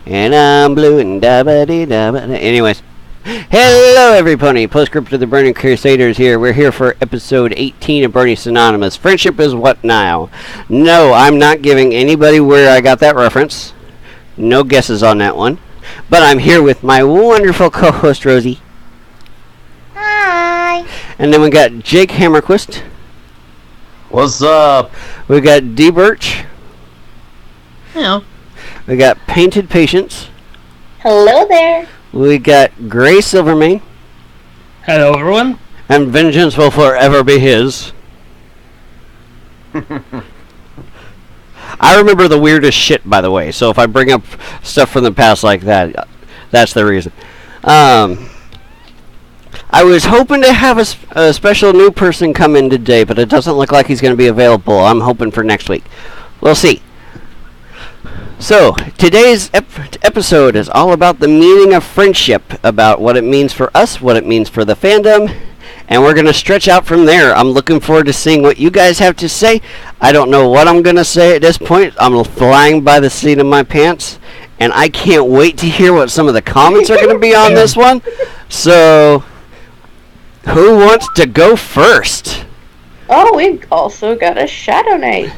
And I'm blue and da-ba-dee-da-ba-da. Anyways. Hello, everybody. Postscript to the Burning Crusaders here. We're here for episode 18 of Bronies Synonymous. Friendship is what now? No, I'm not giving anybody where I got that reference. No guesses on that one. But I'm here with my wonderful co-host, Rosie. Hi. And then we got Jake Hammerquist. What's up? We got D. Birch. Hello. We got Painted Patience. Hello there. We got Gray Silvermane. Hello, everyone. And vengeance will forever be his. I remember the weirdest shit, by the way, so if I bring up stuff from the past like that, that's the reason. I was hoping to have a special new person come in today, but it doesn't look like he's going to be available. I'm hoping for next week. We'll see. So, today's episode is all about the meaning of friendship, about what it means for us, what it means for the fandom, and we're going to stretch out from there. I'm looking forward to seeing what you guys have to say. I don't know what I'm going to say at this point. I'm flying by the seat of my pants, and I can't wait to hear what some of the comments are going to be on this one. So, who wants to go first? Oh, we've also got a Shadow Knight.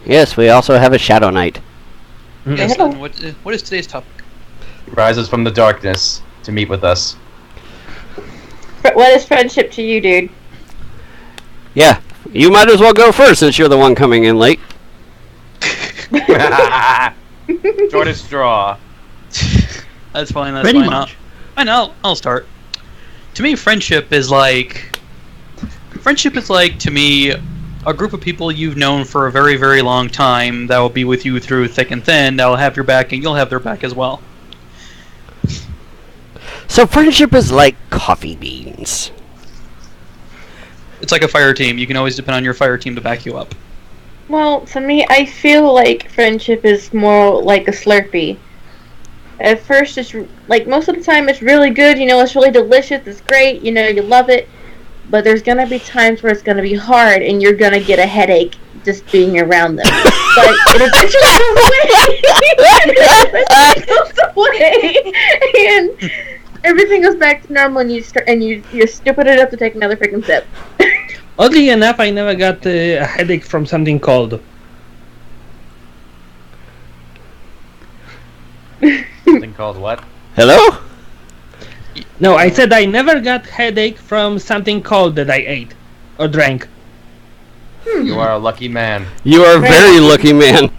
Yes, we also have a Shadow Knight. Yes, and what is today's topic? Rises from the darkness to meet with us. What is friendship to you, dude? Yeah, you might as well go first since you're the one coming in late. Short straw. That's fine. That's Pretty fine. much. I'll start. To me, friendship is like to me a group of people you've known for a very, very long time that will be with you through thick and thin. That will have your back, and you'll have their back as well. So friendship is like coffee beans. It's like a fire team. You can always depend on your fire team to back you up. Well, to me, I feel like friendship is more like a Slurpee. At first, it's like most of the time, it's really good. You know, it's really delicious. It's great. You know, you love it. But there's going to be times where it's going to be hard and you're going to get a headache just being around them. But it eventually goes away. And everything goes back to normal and you're stupid enough to take another freaking sip. Oddly enough, I never got a headache from something cold. Something called what? Hello? No, I said I never got headache from something cold that I ate or drank. You are a lucky man. You are a very lucky man.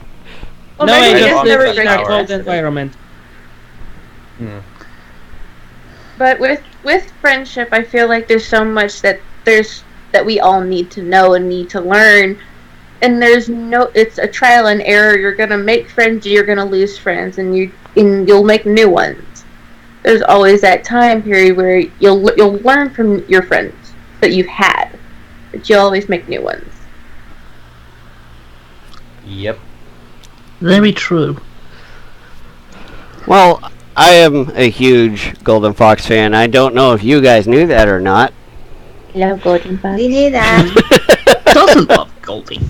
Well, No, I maybe just it's live never in been a cold interested. environment. But with friendship, I feel like there's so much that we all need to know and need to learn. And it's a trial and error. You're gonna make friends, you're gonna lose friends, and you'll make new ones. There's always that time period where you'll learn from your friends that you've had, but you'll always make new ones. Yep. Very true. Well, I am a huge Golden Fox fan. I don't know if you guys knew that or not. Love Golden Fox. We knew that. Doesn't love Goldie.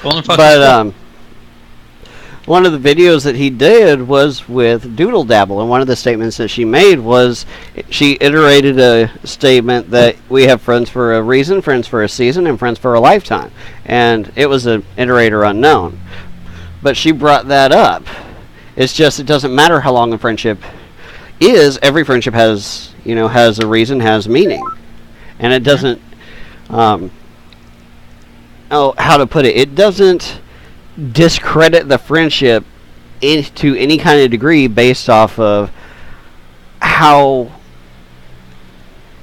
Golden Fox is But one of the videos that he did was with Doodle Dabble, and one of the statements that she made was she iterated a statement that we have friends for a reason, friends for a season, and friends for a lifetime. And it was an iterator unknown. But she brought that up. It's just it doesn't matter how long a friendship is. Every friendship has a reason, has meaning. And it doesn't how to put it? It doesn't discredit the friendship to any kind of degree based off of how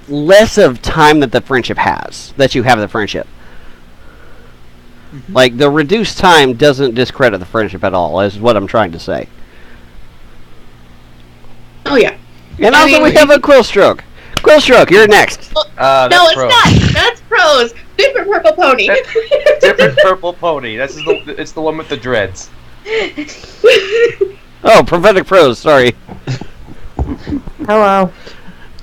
less of time that the friendship has, that you have the friendship. Mm-hmm. Like, the reduced time doesn't discredit the friendship at all, is what I'm trying to say. Oh yeah. And also we have a Quillstroke. Quillstroke, you're next. No, it's Prose. not. That's Prose. Different purple pony. Different purple pony. It's the one with the dreads. Oh, Prophetic Prose, sorry. Hello.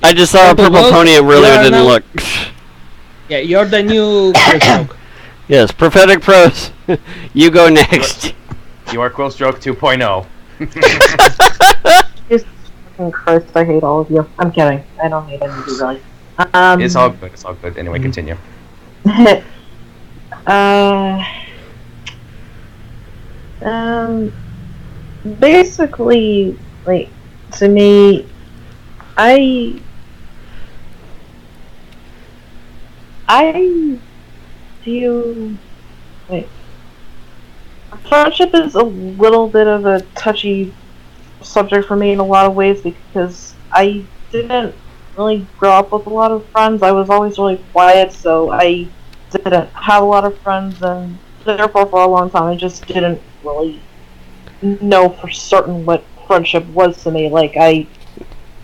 I just saw a purple Prose, pony and really you are didn't now- look. Yeah, you're the new Quillstroke. Yes, Prophetic Prose, you go next. You are Quill Stroke 2.0. Jesus fucking Christ, I hate all of you. I'm kidding. I don't hate any of you guys. It's all good. It's all good. Anyway, continue. Basically, like, to me, I view, like, friendship is a little bit of a touchy subject for me in a lot of ways because I didn't really grow up with a lot of friends. I was always really quiet, so I didn't have a lot of friends, and therefore for a long time I just didn't really know for certain what friendship was to me. Like, I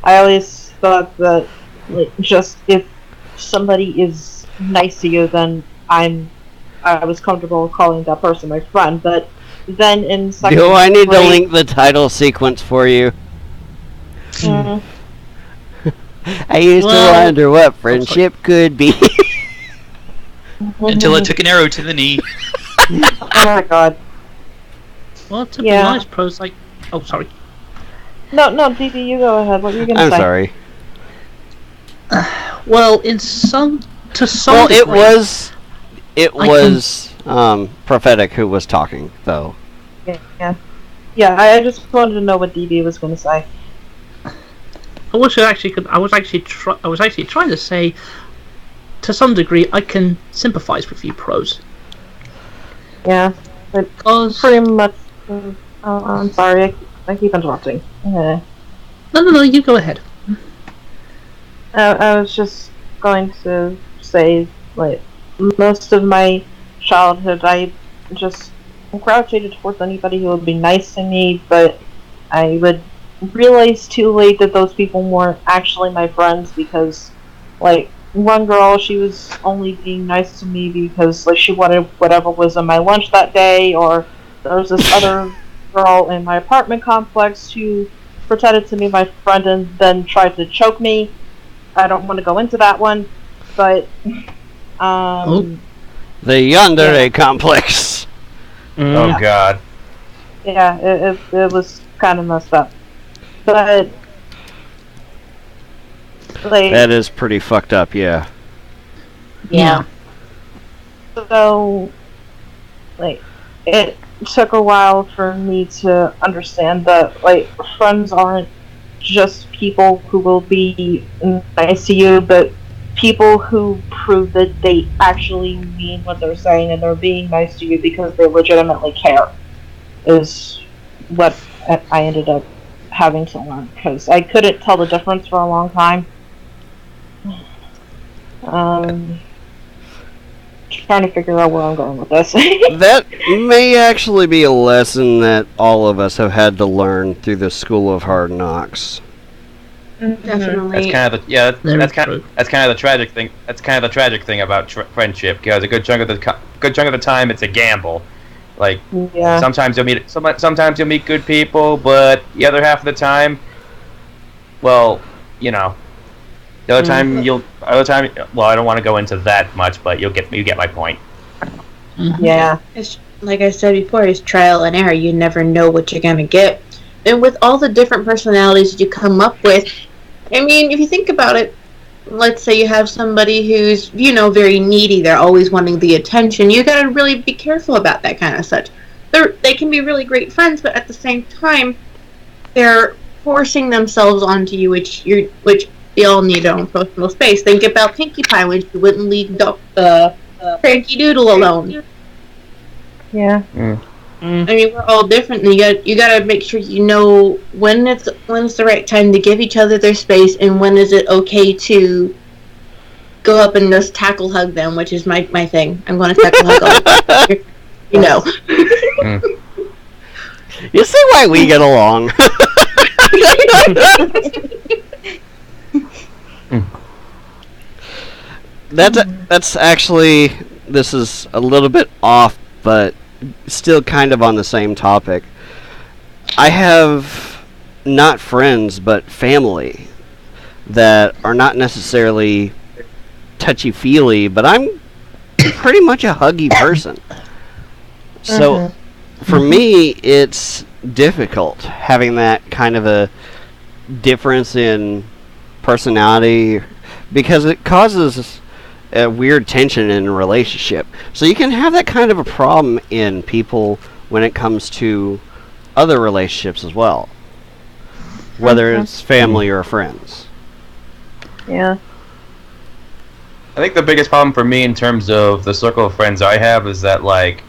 always thought that, like, just if somebody is nice to you, then I was comfortable calling that person my friend. But then in second Do I need to grade- link the title sequence for you? Mhm. I used to Well- wonder what friendship could be. Until I took an arrow to the knee. Oh my god. Well, to Yeah. be honest, Prose, like... Oh, sorry. No, DB, you go ahead. What are you gonna I'm say? sorry. Well, in some... To some Well, degree... it I was Prophetic who was talking, though. Yeah, I just wanted to know what DB was gonna say. I was actually trying to say, to some degree, I can sympathise with you, Prose. Yeah, Because... pretty much. I'm sorry, I keep interrupting. No, you go ahead. I was just going to say, like, most of my childhood, I just gravitated towards anybody who would be nice to me, but I would realize too late that those people weren't actually my friends because, like, one girl, she was only being nice to me because, like, she wanted whatever was in my lunch that day, or there was this other girl in my apartment complex who pretended to be my friend and then tried to choke me. I don't want to go into that one, but Oh. The Yandere complex. Oh God. yeah, it was kind of messed up. But like, That is pretty fucked up, yeah. Yeah. so like, it took a while for me to understand that, like, friends aren't just people who will be nice to you, but people who prove that they actually mean what they're saying and they're being nice to you because they legitimately care, is what I ended up having to learn, because I couldn't tell the difference for a long time. Trying to figure out where I'm going with this. That may actually be a lesson that all of us have had to learn through the School of Hard Knocks. Definitely. That's kind of the Very that's kind true. that's kind of the tragic thing. That's kind of the tragic thing about friendship, because a good chunk of the time it's a gamble. Like, Yeah. sometimes you'll meet good people, but the other half of the time, well, you know, the other time well, I don't want to go into that much, but you get my point. Yeah. It's, like I said before, it's trial and error. You never know what you're gonna get. And with all the different personalities you come up with, I mean, if you think about it, let's say you have somebody who's, very needy. They're always wanting the attention. You gotta really be careful about that kind of such. They can be really great friends, but at the same time, they're forcing themselves onto you, which they all need their own personal space. Think about Pinkie Pie when she wouldn't leave Frankie Doodle alone. Yeah. I mean, we're all different, and you gotta make sure you know when it's the right time to give each other their space, and when is it okay to go up and just tackle hug them, which is my thing. I'm going to tackle hug all. You know. You see why we get along. That's actually, this is a little bit off, but still kind of on the same topic. I have not friends, but family that are not necessarily touchy-feely, but I'm pretty much a huggy person. So for me, it's difficult having that kind of a difference in personality because it causes a weird tension in a relationship. So you can have that kind of a problem in people when it comes to other relationships as well, whether it's family or friends. Yeah. I think the biggest problem for me in terms of the circle of friends I have is that like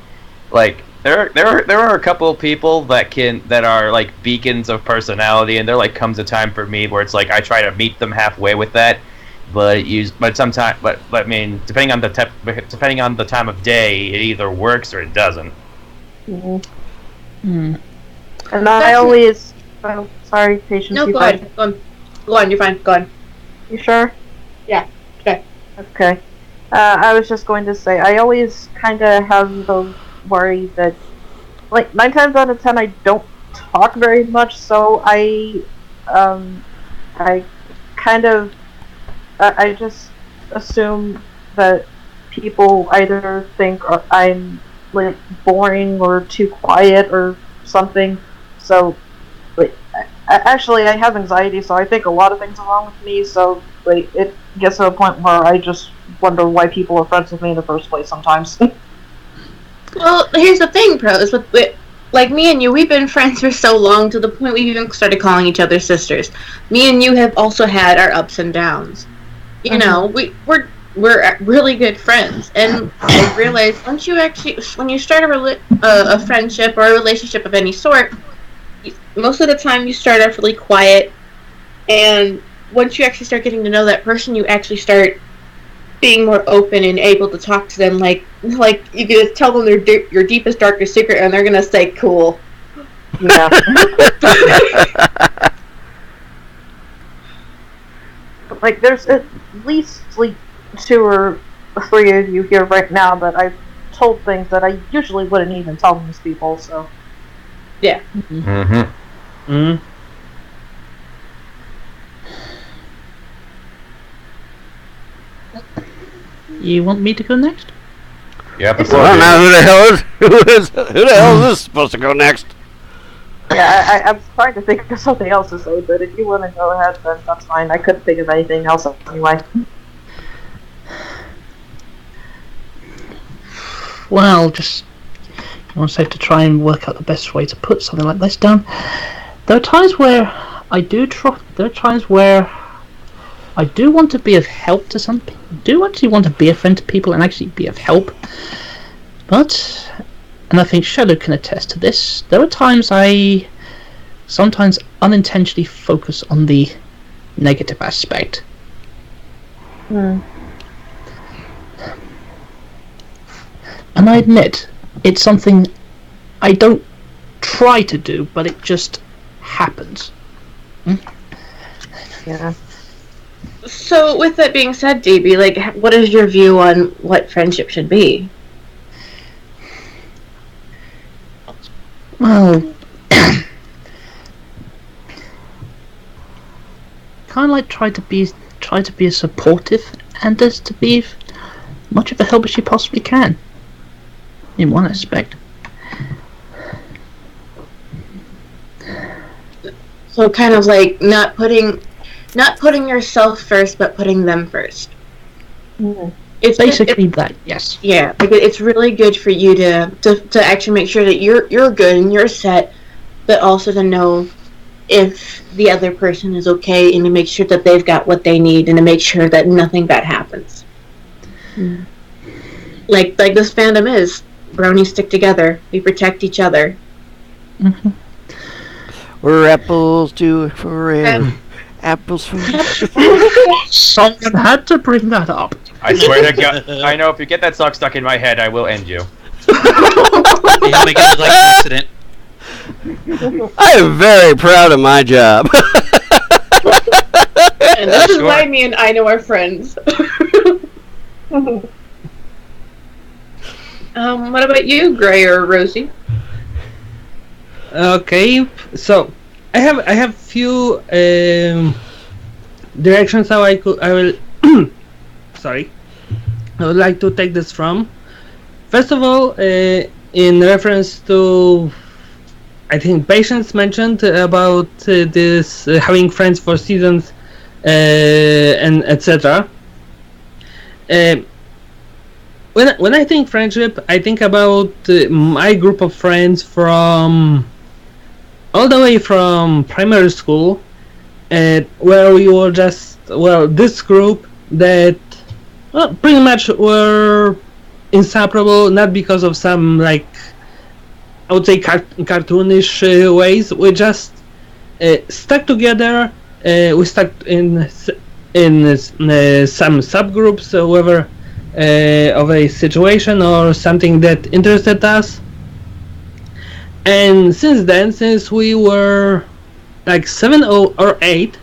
there are a couple of people that are like beacons of personality, and there like comes a time for me where it's like I try to meet them halfway with that, but sometimes I mean depending on the time of day, it either works or it doesn't. Mm-hmm. And I always sorry, Patience. No, go ahead. Go on. You're fine. Go on. You sure? Yeah. Okay. Okay. I was just going to say, I always kind of have the worry that, like, 9 times out of 10, I don't talk very much, so I kind of, I just assume that people either think I'm, like, boring or too quiet or something, so, like, actually, I have anxiety, so I think a lot of things are wrong with me, so, like, it gets to a point where I just wonder why people are friends with me in the first place sometimes. Well, here's the thing, Prose. With like me and you, we've been friends for so long to the point we even started calling each other sisters. Me and you have also had our ups and downs. You know, we're really good friends, and I realized when you start a friendship or a relationship of any sort, most of the time you start off really quiet, and once you actually start getting to know that person, you actually start being more open and able to talk to them like you can tell them your deepest, darkest secret, and they're gonna say cool. Yeah. Like, there's at least like 2 or 3 of you here right now that I've told things that I usually wouldn't even tell these people, so. Yeah. Mm-hmm. Mm. You want me to go next? Yep. I don't know who the hell is this supposed to go next? Yeah, I'm trying to think of something else to say, but if you want to go ahead, then that's fine. I couldn't think of anything else anyway. Well, just I want to have to try and work out the best way to put something like this down. There are times where I do there are times where I do want to be of help to some people. I do actually want to be a friend to people and actually be of help. But, and I think Shadow can attest to this, there are times I sometimes unintentionally focus on the negative aspect. Hmm. And I admit, it's something I don't try to do, but it just happens. Yeah. So, with that being said, DB, like, what is your view on what friendship should be? Well, kind of like try to be as supportive and as to be much of a help as you possibly can. In one aspect. So, kind of like not putting yourself first, but putting them first. Mm-hmm. It's basically that, yes. Yeah, like it's really good for you to actually make sure that you're good and you're set, but also to know if the other person is okay and to make sure that they've got what they need and to make sure that nothing bad happens. Mm. Like this fandom is. Bronies stick together. We protect each other. Mm-hmm. We're apples to forever. Apples for Someone had to bring that up. I swear to God, I know if you get that song stuck in my head, I will end you. Yeah, make it look like an accident. I am very proud of my job. And this is why me and I know are friends. What about you, Gray or Rosie? Okay, so I have few directions how I will sorry, I would like to take this from. First of all, in reference to, I think Patience mentioned about this having friends for seasons and etc. When I think friendship, I think about my group of friends from all the way from primary school, where we were just, well, this group that, well, pretty much were inseparable, not because of some, like, I would say cartoonish ways. We just stuck together. We stuck in some subgroups, whether of a situation or something that interested us. And since then, since we were like 7 or 8,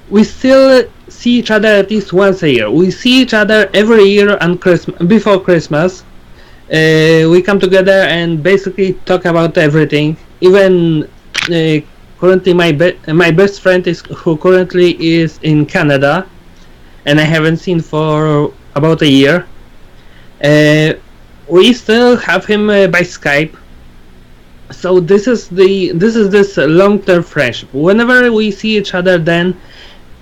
we still see each other at least once a year. We see each other every year on before Christmas. We come together and basically talk about everything. Even currently, my best friend who currently is in Canada, and I haven't seen for about a year. We still have him by Skype. So this is this long-term friendship. Whenever we see each other, then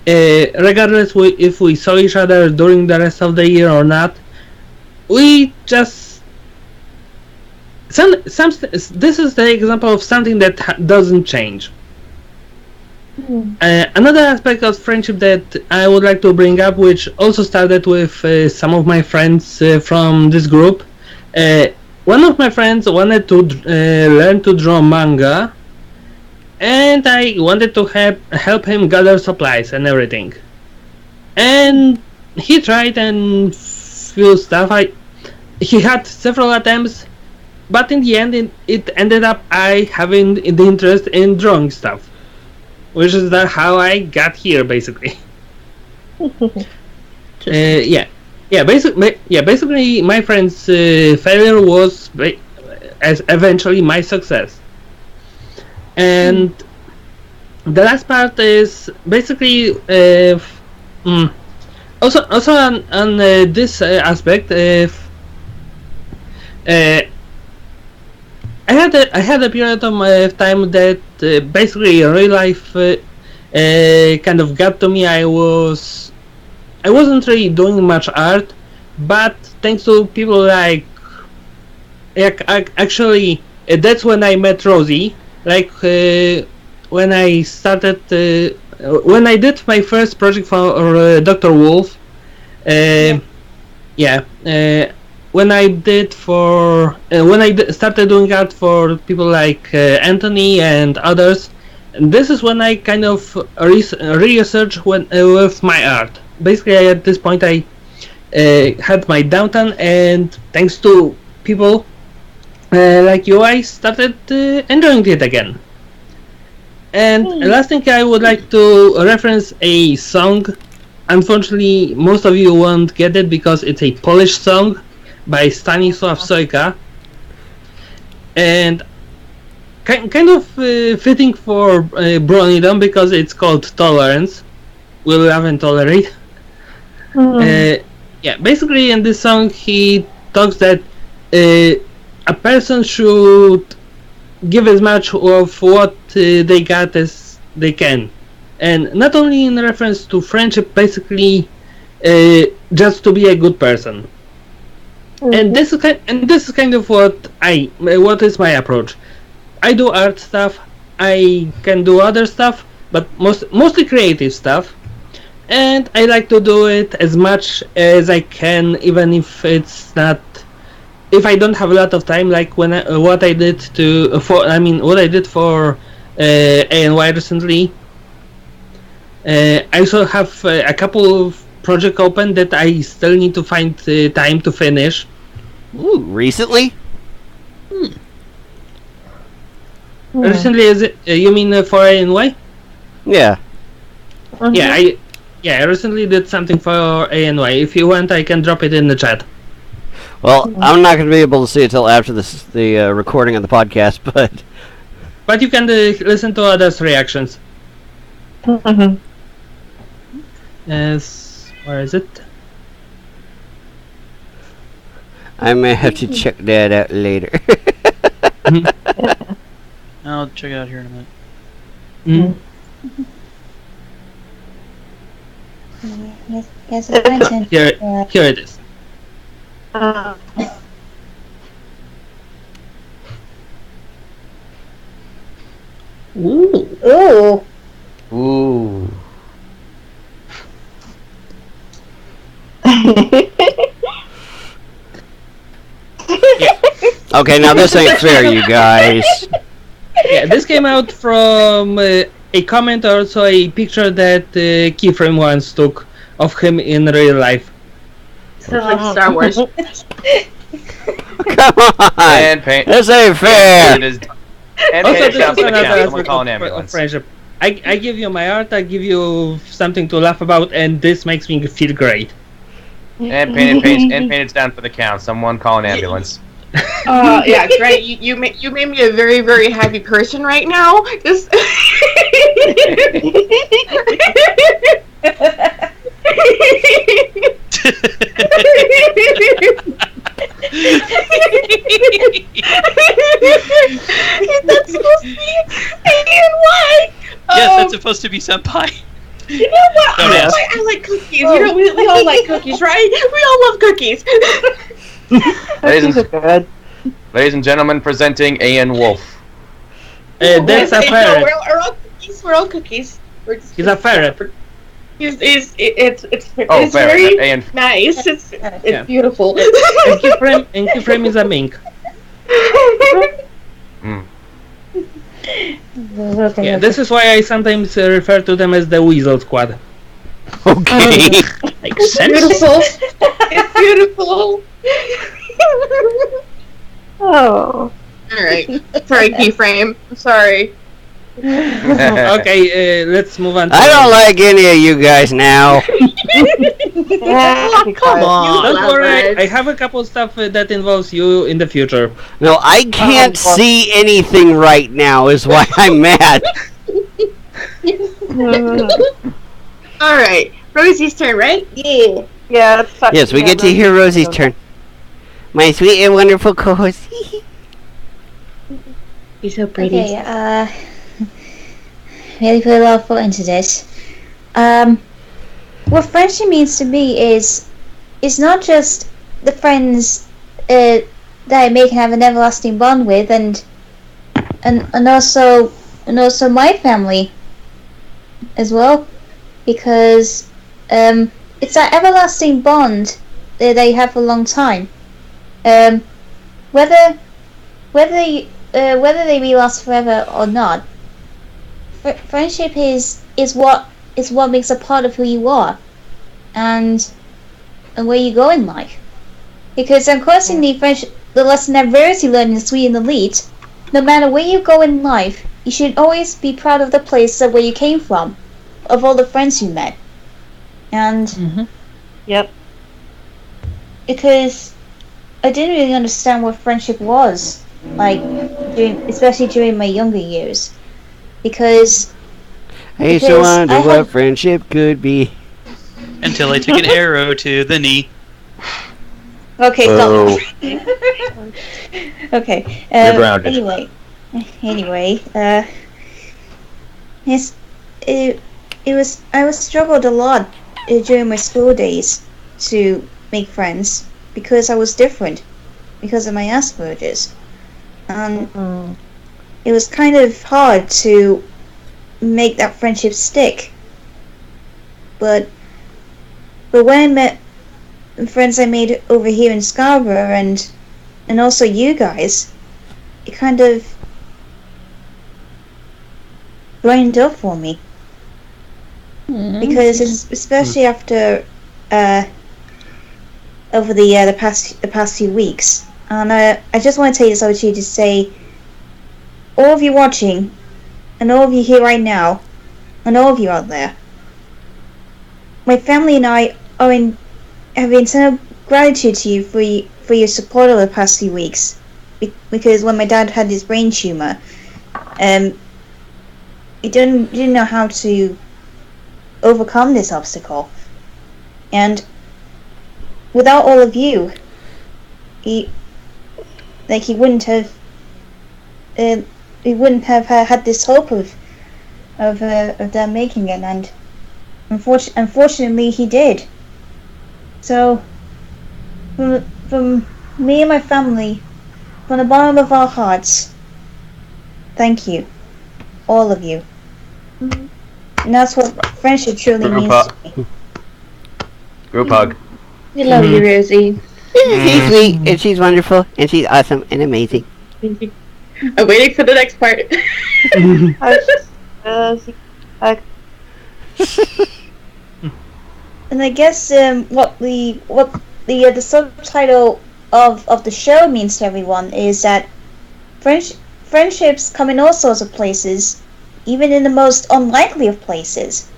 regardless if we saw each other during the rest of the year or not, we just this is the example of something that doesn't change. Another aspect of friendship that I would like to bring up, which also started with some of my friends from this group. One of my friends wanted to learn to draw manga, and I wanted to help him gather supplies and everything. And he tried and few stuff. He had several attempts, but in the end it ended up I having the interest in drawing stuff, which is how I got here, basically. Basically my friend's failure was as eventually my success. And the last part is basically also on this aspect. I had a period of my time that basically real life kind of got to me. I wasn't really doing much art, but thanks to people like actually that's when I met Rosie. Like when I started when I did my first project for Dr. Wolf. When I started doing art for people like Anthony and others, and this is when I kind of researched with my art. Basically, at this point, I had my downtime, and thanks to people like you, I started enjoying it again. And last thing, I would like to reference a song. Unfortunately, most of you won't get it because it's a Polish song by Stanisław Sojka, and kind of fitting for Bronydom because it's called Tolerance. Will love and tolerate. Basically in this song he talks that a person should give as much of what they got as they can, and not only in reference to friendship, basically just to be a good person. And this is kind of what is my approach. I do art stuff. I can do other stuff, but mostly creative stuff. And I like to do it as much as I can, even if it's not. If I don't have a lot of time, like what I did for ANY recently. I also have a couple of projects open that I still need to find time to finish. Ooh, recently? Recently, is it? You mean for ANY? Yeah. I recently did something for ANY. If you want, I can drop it in the chat. Well, I'm not going to be able to see it till after the recording of the podcast, but you can listen to others' reactions. Yes, where is it? I may have to check that out later. I'll check it out here in a minute. Yes, it's my turn. Here it is. Ooh. Ooh. Okay, now this ain't fair, you guys. Yeah, this came out from a comment, also a picture that Keyframe once took of him in real life. Sounds like Star Wars. Come on! And paint. This ain't fair! And Also, paint it this down is for the another count. Someone aspect call an of ambulance. friendship. I give you my art, I give you something to laugh about, and this makes me feel great. And paint it down for the count. Someone call an ambulance. Yeah, great. You made me a very, very happy person right now. Just That's supposed to be A-N-Y. Yes, that's supposed to be senpai. You know what? Don't ask. I like cookies. You know, we all like cookies, right? We all love cookies. Ladies and gentlemen, presenting A.N. Wolf. That's a ferret. We're all cookies. We're all cookies. He's a ferret. It's Ferret, very A.N. nice. It's Yeah. beautiful. And Keyframe is a mink. Yeah, this is why I sometimes refer to them as the Weasel Squad. Okay. Makes sense. Beautiful. It's beautiful. Oh. All right. Sorry, Keyframe. I'm sorry. Okay, let's move on. I don't like any of you guys now. Come on. Don't love worry, us. I have a couple stuff that involves you in the future. No, I can't see anything right now is why I'm mad. All right. Rosie's turn, right? Yeah. Yeah. Yes, we get to hear Rosie's turn. My sweet and wonderful co-host. You're so pretty. Okay, really put a lot of thought into this. What friendship means to me is not just the friends that I make and have an everlasting bond with, and also my family as well, because it's that everlasting bond that I have for a long time. Whether they may last forever or not, friendship is what makes a part of who you are, and where you go in life. Because unquestionably, friendship, the lesson that rarely learned in Sweet and Elite, no matter where you go in life, you should always be proud of the place of where you came from, of all the friends you met, and Yep. because I didn't really understand what friendship was like, especially during my younger years, because I used to wonder what friendship could be. Until I took an arrow to the knee. okay, Oh. okay. You're grounded. Anyway, yes, I was struggled a lot during my school days to make friends because I was different because of my Asperger's. It was kind of hard to make that friendship stick. But when I met friends I made over here in Scarborough and also you guys, it kind of brightened up for me. Because especially after over the past few weeks. And I just want to take this opportunity to say, all of you watching, and all of you here right now, and all of you out there, my family and I have eternal gratitude to you for your support over the past few weeks. Because when my dad had his brain tumor, he didn't know how to overcome this obstacle, and without all of you, he wouldn't have we wouldn't have had this hope of them making it, and unfortunately he did. So from me and my family, from the bottom of our hearts, thank you, all of you. And that's what friendship truly means to me. Group hug. We love you, Rosie. She's sweet, and she's wonderful, and she's awesome and amazing. I'm waiting for the next part. And I guess what the subtitle of the show means to everyone is that friendships come in all sorts of places, even in the most unlikely of places.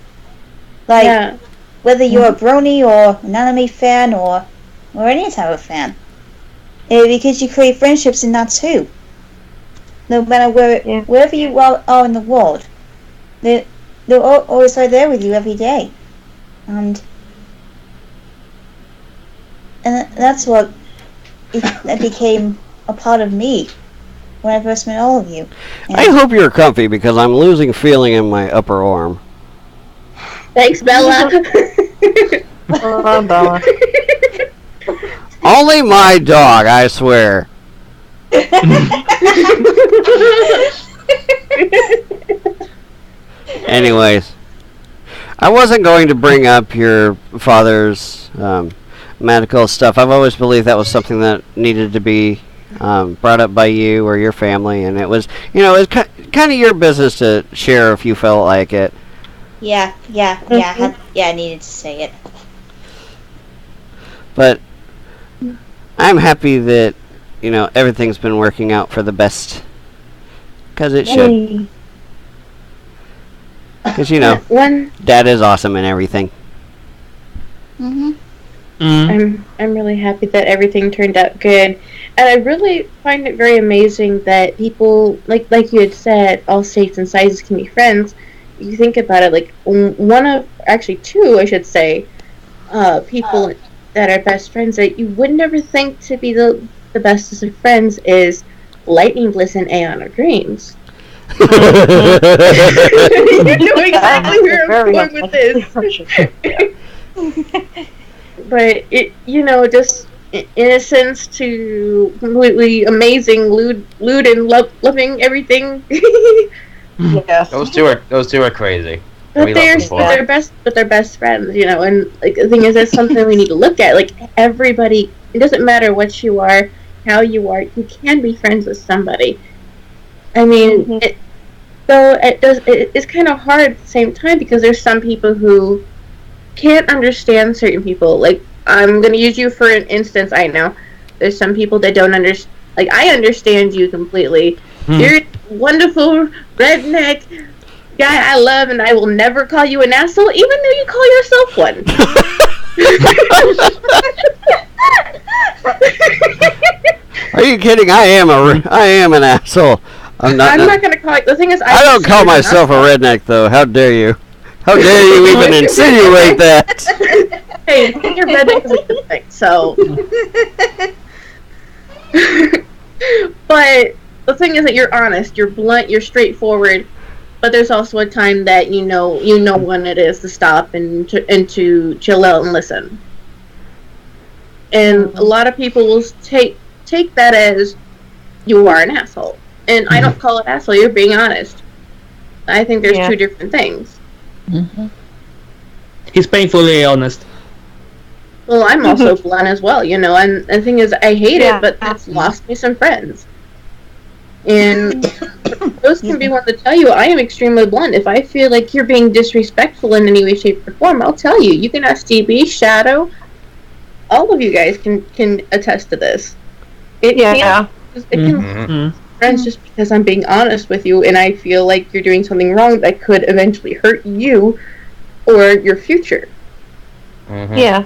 Like whether you're a Brony or an anime fan or any type of fan, because you create friendships in that too. No matter wherever you are in the world, they're always right there with you every day, and that's what that became a part of me when I first met all of you. And I hope you're comfy because I'm losing feeling in my upper arm. Thanks, Bella. Bella. Only my dog, I swear. Anyways, I wasn't going to bring up your father's medical stuff. I've always believed that was something that needed to be brought up by you or your family, and it was, it was kind of your business to share if you felt like it. Yeah, I needed to say it. But I'm happy that, everything's been working out for the best. Because it should. Because, Dad is awesome and everything. I'm really happy that everything turned out good. And I really find it very amazing that people, like you had said, all shapes and sizes can be friends. You think about it, like, two, I should say, people that are best friends that you would never think to be the bestest of friends is Lightning Bliss and Aeon of Dreams. You know exactly where I'm going with this. But it, just innocence to completely amazing, lewd and loving everything. Yes. Those two are crazy. But they're best friends, and the thing is, that's something we need to look at. Like, everybody, it doesn't matter what you are, how you are, you can be friends with somebody. I mean, it's kind of hard at the same time because there's some people who can't understand certain people. Like, I'm gonna use you for an instance. I know there's some people that don't understand. Like, I understand you completely. You're a wonderful redneck guy I love, and I will never call you an asshole, even though you call yourself one. Are you kidding? I am an asshole. I'm not gonna call it. The thing is, I don't call myself a redneck, though. How dare you? How dare you even insinuate that? Hey, your redneck is a good thing, so. But the thing is that you're honest, you're blunt, you're straightforward. But there's also a time that you know when it is to stop and to chill out and listen. And a lot of people will take that as you are an asshole. And I don't call it asshole, you're being honest. I think there's two different things. He's painfully honest. Well, I'm also blunt as well, and the thing is, I hate it, but it's lost me some friends. And those can be one to tell you, I am extremely blunt. If I feel like you're being disrespectful in any way, shape, or form, I'll tell you. You can ask TB, Shadow, all of you guys can attest to this. It can friends just because I'm being honest with you and I feel like you're doing something wrong that could eventually hurt you or your future. Yeah.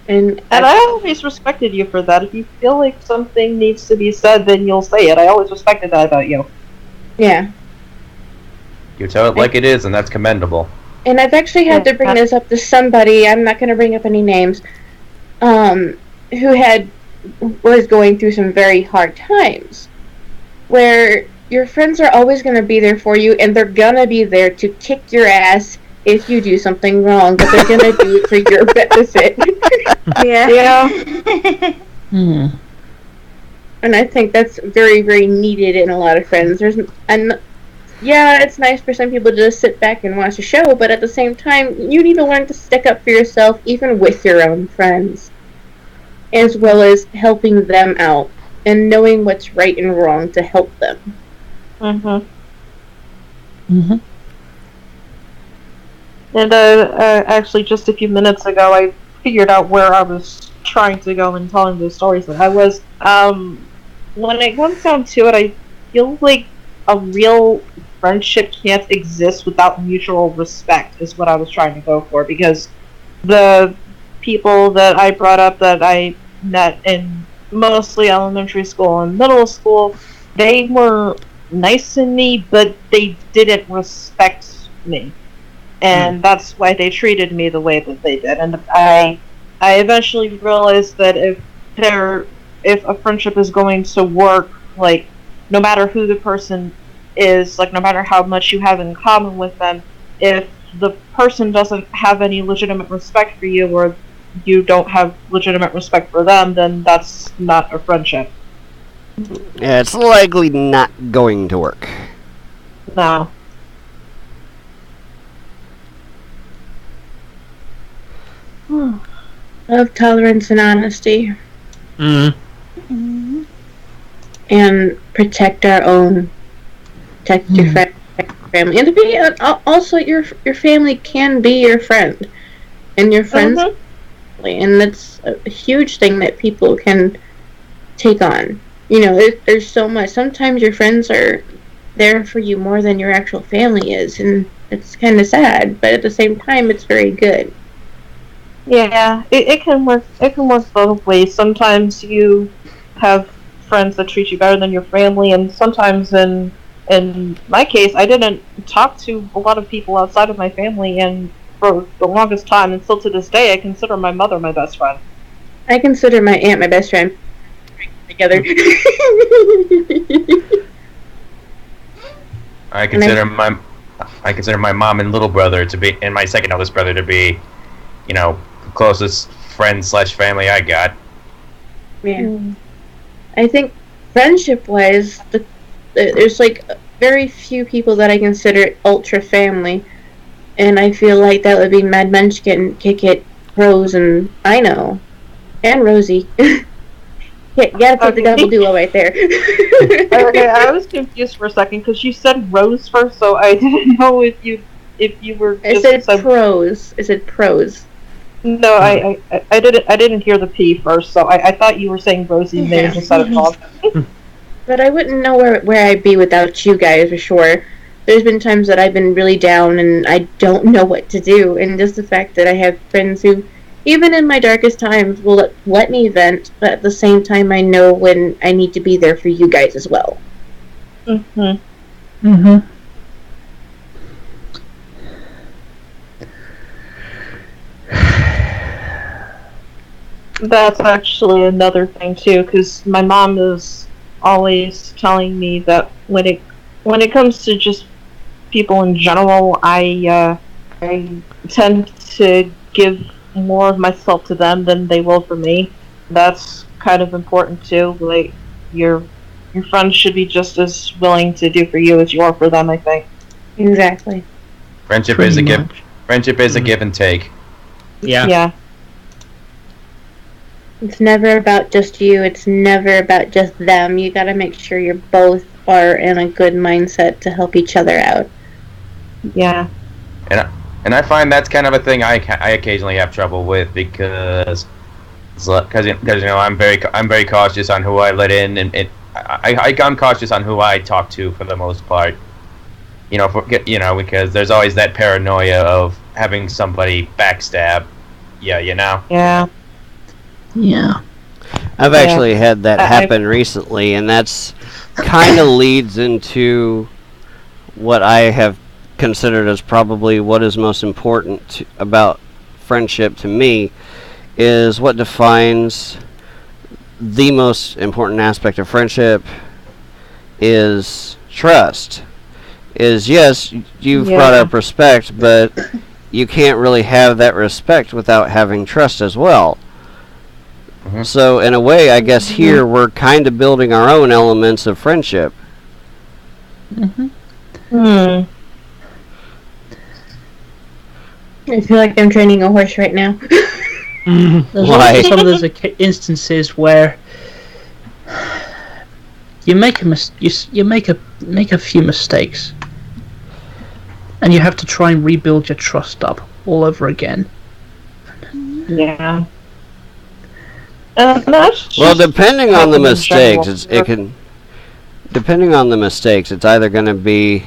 And I always respected you for that. If you feel like something needs to be said, then you'll say it. I always respected that about you. Yeah. You tell it like it is, and that's commendable. And I've actually had to bring this up to somebody, I'm not going to bring up any names, who was going through some very hard times. where your friends are always going to be there for you, and they're going to be there to kick your ass if you do something wrong, but they're going to do it for your benefit. Yeah. And I think that's very, very needed in a lot of friends. Yeah, it's nice for some people to just sit back and watch a show, but at the same time, you need to learn to stick up for yourself, even with your own friends, as well as helping them out and knowing what's right and wrong to help them. And actually, just a few minutes ago, I figured out where I was trying to go in telling the stories that I was. When it comes down to it, I feel like a real friendship can't exist without mutual respect, is what I was trying to go for, because the people that I brought up that I met in mostly elementary school and middle school, they were nice to me, but they didn't respect me. And that's why they treated me the way that they did. And I eventually realized that if a friendship is going to work, like, no matter who the person is, like, no matter how much you have in common with them, if the person doesn't have any legitimate respect for you, or you don't have legitimate respect for them, then that's not a friendship. Yeah, it's likely not going to work. No. Love, tolerance, and honesty. And protect our own. Protect your friend, protect your family. And to be also, your family can be your friend. And your friends. And that's a huge thing that people can take on. You know, there's so much. Sometimes your friends are there for you more than your actual family is. And it's kind of sad. But at the same time, it's very good. Yeah, it can work. It can work both ways. Sometimes you have friends that treat you better than your family, and sometimes, in my case, I didn't talk to a lot of people outside of my family, and for the longest time, and still to this day, I consider my mother my best friend. I consider my aunt my best friend. Together. I consider my mom and little brother to be, and my second eldest brother to be, you know, closest friend / family I got. Yeah. I think friendship-wise, there's like very few people that I consider ultra family, and I feel like that would be Mad Munchkin, Kick It, Rose, and I know, and Rosie. Yeah, you gotta put the double duo right there. Okay, I was confused for a second because you said Rose first, so I didn't know if you were. I said prose. I said prose. No, I didn't hear the P first, so I thought you were saying Rosie's name just out of love. But I wouldn't know where I'd be without you guys, for sure. There's been times that I've been really down and I don't know what to do, and just the fact that I have friends who, even in my darkest times, will let me vent, but at the same time I know when I need to be there for you guys as well. That's actually another thing too, because my mom is always telling me that when it comes to just people in general, I tend to give more of myself to them than they will for me. That's kind of important too. Like, your friends should be just as willing to do for you as you are for them, I think. Exactly. Friendship is a give. Friendship is a give and take. Yeah. It's never about just you. It's never about just them. You gotta make sure you both are in a good mindset to help each other out. Yeah. And I find that's kind of a thing I occasionally have trouble with because you know I'm very cautious on who I let in, and I'm cautious on who I talk to for the most part. You know, because there's always that paranoia of having somebody backstab. Yeah, you know. Yeah. I've actually had that happen recently, and that's kind of leads into what I have considered as probably what is most important about friendship to me, is what defines the most important aspect of friendship is trust. Is yes, you've Yeah. brought up respect, but you can't really have that respect without having trust as well. Mhm. So in a way, I guess here we're kind of building our own elements of friendship. Hmm. I feel like I'm training a horse right now. There's Why? also some of those instances where you make you make a few mistakes, and you have to try and rebuild your trust up all over again. Yeah. That's Well, just depending on the in mistakes, general. it can. Depending on the mistakes, it's either going to be,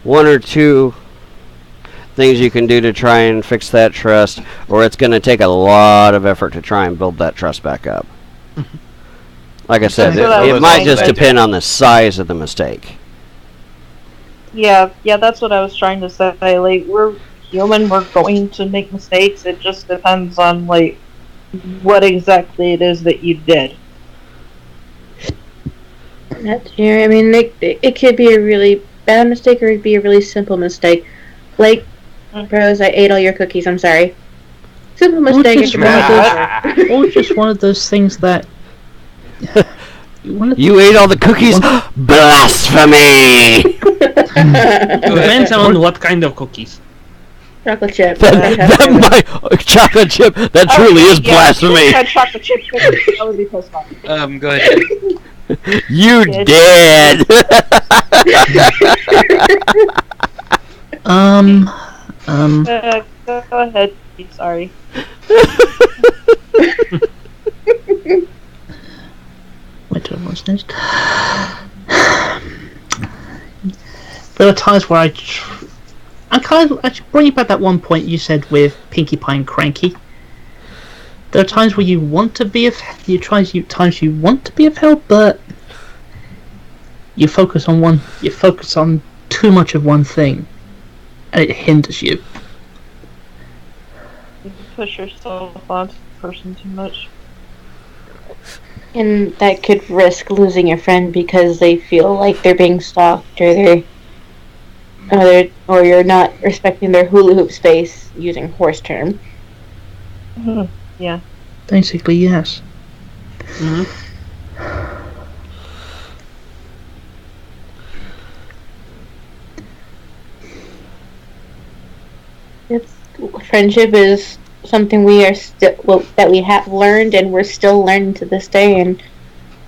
one or two things you can do to try and fix that trust, or it's going to take a lot of effort to try and build that trust back up. Like I said, That's what I it was might trying just to depend on the size of the mistake. Yeah, that's what I was trying to say. Like, we're human, we're going to make mistakes. It just depends on, like, what exactly it is that you did. That's true. I mean, it could be a really bad mistake or it could be a really simple mistake. Like, Prose, I ate all your cookies, I'm sorry. Simple mistake. just Or just one of those things that You ate all the cookies? Blasphemy! Depends on what kind of cookies. Chocolate chip. that chocolate chip, that truly is blasphemy. Yeah, chocolate chip cookies. I would be pissed off. Go ahead. You Yeah, dead! Go ahead. Sorry. Wait till everyone's next. There are times where I kind of actually bring you back that one point you said with Pinkie Pie and Cranky. There are times where you want to be times you want to be of help, but you focus on too much of one thing, and it hinders you. You push yourself onto the person too much. And that could risk losing your friend because they feel like they're being stalked or or you're not respecting their hula hoop space, using horse term. Yeah. Basically, yes. Friendship is something we are that we have learned and we're still learning to this day, and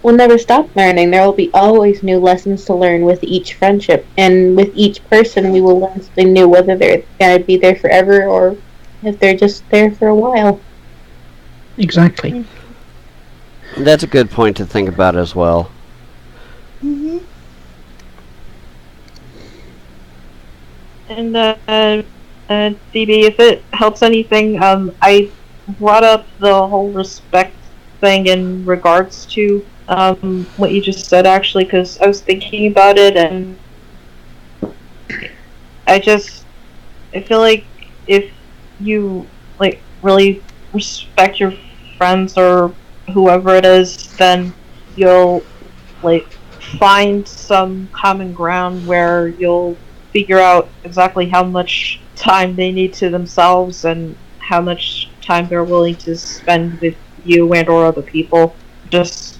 we'll never stop learning. There will be always new lessons to learn with each friendship, and with each person we will learn something new, whether they're going to be there forever or if they're just there for a while. Exactly. That's a good point to think about as well. And DB, if it helps anything, I brought up the whole respect thing in regards to what you just said, actually, because I was thinking about it, and I feel like if you really respect your friends or whoever it is, then you'll find some common ground where you'll figure out exactly how much time they need to themselves and how much time they're willing to spend with you and or other people. Just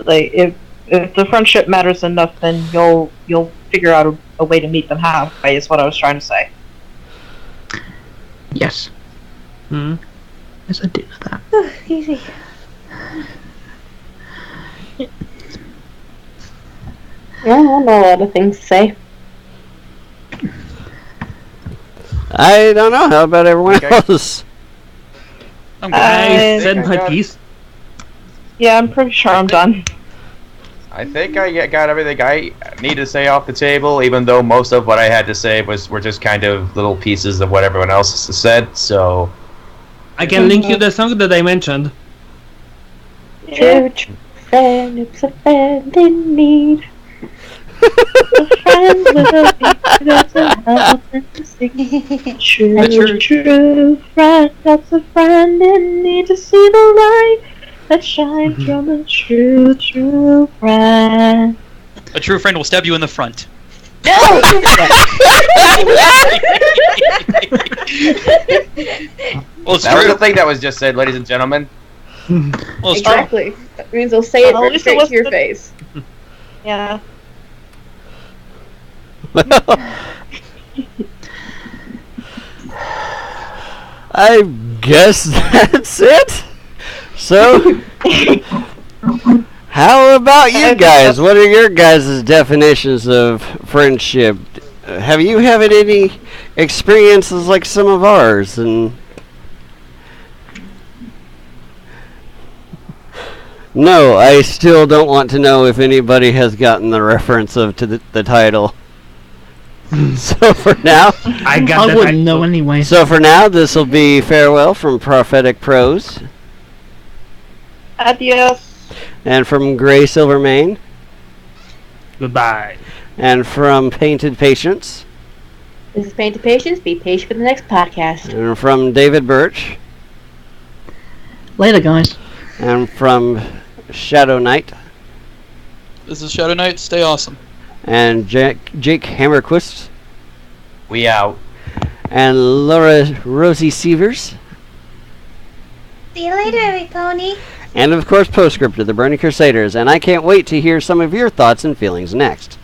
if the friendship matters enough, then you'll figure out a way to meet them halfway, is what I was trying to say. Yes. Yes, I do that. Easy. Yeah, I know a lot of things to say. I don't know. How about everyone Okay. else? I'm good. I I said think I my got- piece. Yeah, I'm pretty sure I'm done. I think I got everything I need to say off the table, even though most of what I had to say were just kind of little pieces of what everyone else has said, so... I can link you the song that I mentioned. True friend, it's a friend in need. A friend will be there to help and to sing. True friend, that's a friend in need to see the light. that shines from a true, true friend. A true friend will stab you in the front. No! Well, it's That was true. the thing that was just said, ladies and gentlemen. Well, it's true. Exactly. That means they'll say it At least it straight to your wasn't- face. Yeah. I guess that's it. So, how about you guys? What are your guys' definitions of friendship? Have you had any experiences like some of ours? And no, I still don't want to know if anybody has gotten the reference of to the title. So for now, I got I that. wouldn't know anyway. so for now, this will be farewell from Prophetic Prose Adios. and from Gray Silvermane Goodbye. and from Painted Patience This is Painted Patience. Be patient for the next podcast. and from David Birch Later, guys. and from Shadow Knight This is Shadow Knight. Stay awesome. and Jake Hammerquist We out. and Laura Rosie Sievers See you later, Eric Pony. and of course Postscript of the Brony Crusaders, and I can't wait to hear some of your thoughts and feelings next.